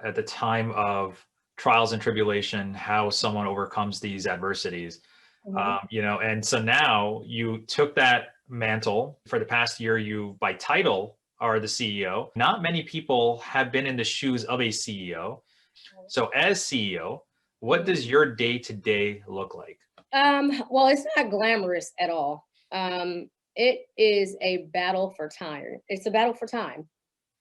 at the time of trials and tribulation, how someone overcomes these adversities. Mhm. And so now you took that mantle for the past year. You, by title, are the CEO. Not many people have been in the shoes of a CEO. So, as CEO, what Mhm. does your day to day look like? Well, it's not glamorous at all. It is a battle for time. It's a battle for time.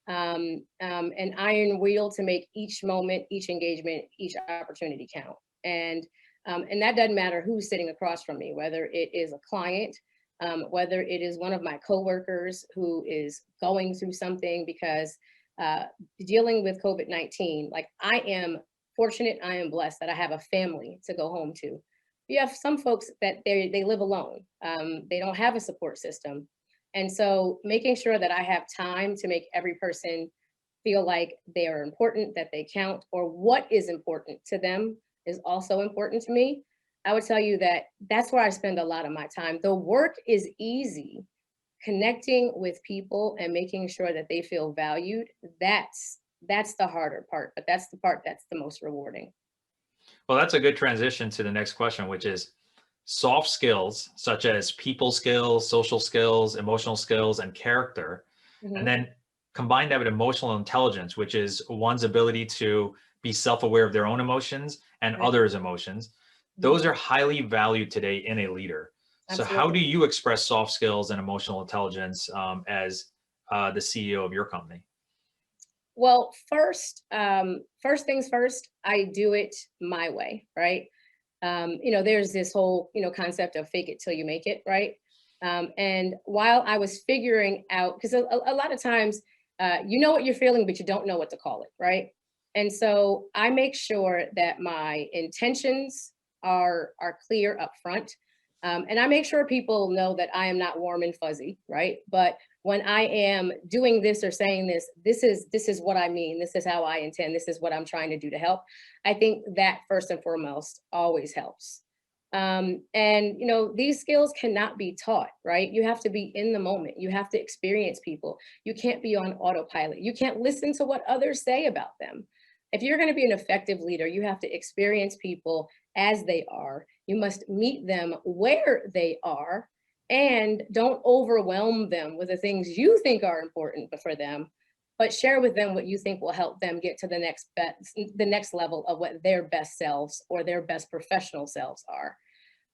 An iron wheel to make each moment, each engagement, each opportunity count. And that doesn't matter who's sitting across from me, whether it is a client, whether it is one of my coworkers who is going through something because uh, dealing with COVID-19. Like I am fortunate, I am blessed that I have a family to go home to. You have some folks that they live alone. They don't have a support system, and so making sure that I have time to make every person feel like they are important, that they count, or what is important to them is also important to me. I would tell you that that's where I spend a lot of my time. The work is easy. Connecting with people and making sure that they feel valued, that's the harder part, but that's the part that's the most rewarding. Well, that's a good transition to the next question, which is soft skills such as people skills, social skills, emotional skills, and character. And Mhm. then combine that with emotional intelligence, which is one's ability to be self aware of their own emotions and Right. others' emotions. Mhm. Those are highly valued today in a leader. So, how do Absolutely. you express soft skills and emotional intelligence as the CEO of your company? Well, first things first, I do it my way, right? There's this whole, concept of fake it till you make it, right? And while I was figuring out, because a lot of times, you know what you're feeling, but you don't know what to call it, right? And so I make sure that my intentions are clear up front. And I make sure people know that I am not warm and fuzzy, right? But when I am doing this or saying this, this is what I mean. This is how I intend. This is what I'm trying to do to help. I think that first and foremost always helps. And these skills cannot be taught, right? You have to be in the moment. You have to experience people. You can't be on autopilot. You can't listen to what others say about them. If you're going to be an effective leader, you have to experience people as they are. You must meet them where they are and don't overwhelm them with the things you think are important for them, but share with them what you think will help them get to the next level of what their best selves or their best professional selves are.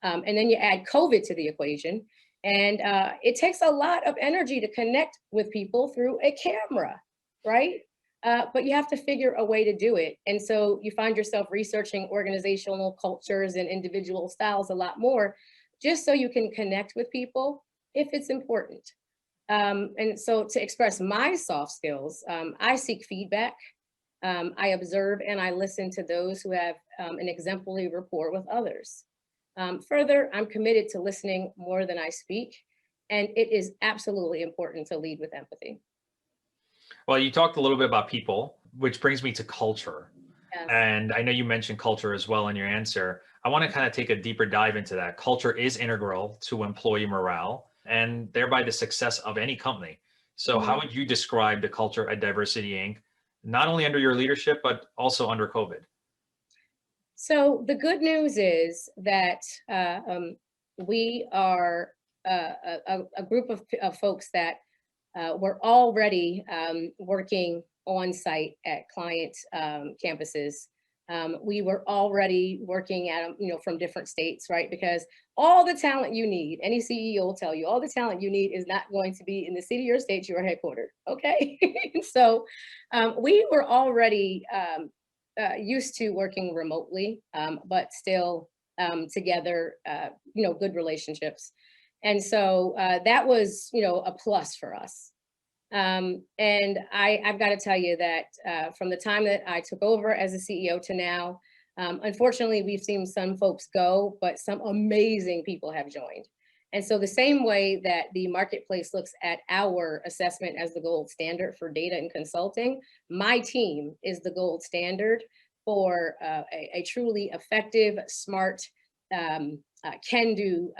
And then you add COVID to the equation, and it takes a lot of energy to connect with people through a camera, right? But you have to figure a way to do it. And so you find yourself researching organizational cultures and individual styles a lot more, just so you can connect with people if it's important. And so to express my soft skills, I seek feedback. I observe and I listen to those who have an exemplary rapport with others. Further, I'm committed to listening more than I speak, and it is absolutely important to lead with empathy. Well, you talked a little bit about people, which brings me to culture. Yes. And I know you mentioned culture as well in your answer. I want to kind of take a deeper dive into that. Culture is integral to employee morale and thereby the success of any company. So, how Mhm. would you describe the culture at Diversity Inc., not only under your leadership, but also under COVID? So the good news is that we are a group of folks that were already working on site at client campuses. We were already working at them, from different states, right? Because all the talent you need, any CEO will tell you, all the talent you need is not going to be in the city or state you are headquartered. Okay, so we were already used to working remotely, but still together, good relationships. And so that was, a plus for us. And I've got to tell you that from the time that I took over as a CEO to now, unfortunately, we've seen some folks go, but some amazing people have joined. And so, the same way that the marketplace looks at our assessment as the gold standard for data and consulting, my team is the gold standard for a truly effective, smart, can do,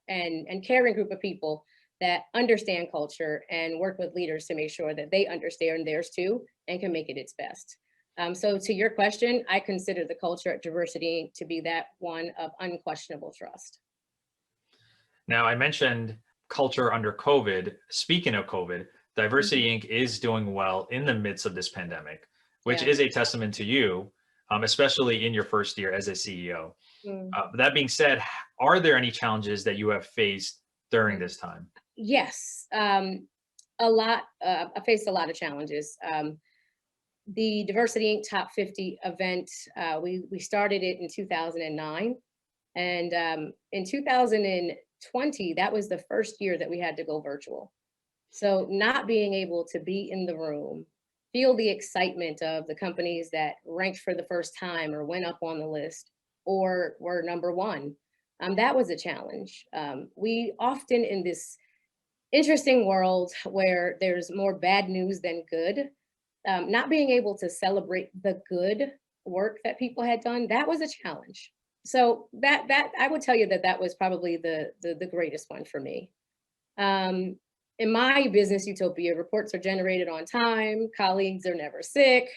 and caring group of people that understand culture and work with leaders to make sure that they understand theirs too and can make it its best. So to your question, I consider the culture at Diversity Inc. to be that one of unquestionable trust. Now, I mentioned culture under COVID. Speaking of COVID, Diversity Mhm. Inc. is doing well in the midst of this pandemic, which Yeah. is a testament to you, especially in your first year as a CEO. Mm. That being said, are there any challenges that you have faced during this time? Yes, a lot. I faced a lot of challenges. The Diversity Inc. Top 50 event, we started it in 2009, and in 2020, that was the first year that we had to go virtual. So not being able to be in the room, feel the excitement of the companies that ranked for the first time or went up on the list or were number one, that was a challenge. We often in this interesting world where there's more bad news than good, not being able to celebrate the good work that people had done, that was a challenge. So that I would tell you that that was probably the greatest one for me. Um, in my business utopia, reports are generated on time, colleagues are never sick,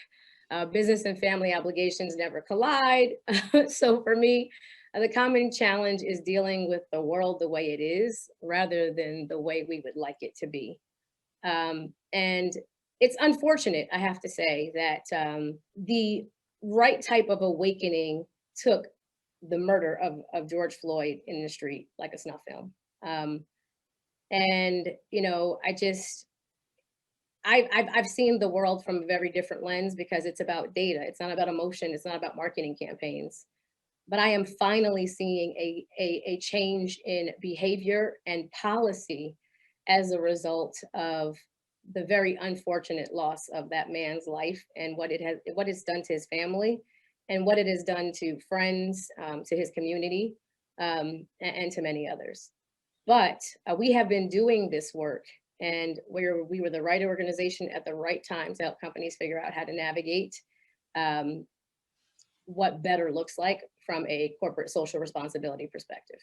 business and family obligations never collide. So for me, the common challenge is dealing with the world the way it is rather than the way we would like it to be. And it's unfortunate, I have to say, that the right type of awakening took the murder of George Floyd in the street like a snuff film. And you know, I've seen the world from a very different lens because it's about data. It's not about emotion. It's not about marketing campaigns. But I am finally seeing a change in behavior and policy as a result of the very unfortunate loss of that man's life and what it's done to his family and what it has done to friends, to his community, and to many others. But we have been doing this work, and we were the right organization at the right time to help companies figure out how to navigate um, what better looks like from a corporate social responsibility perspective.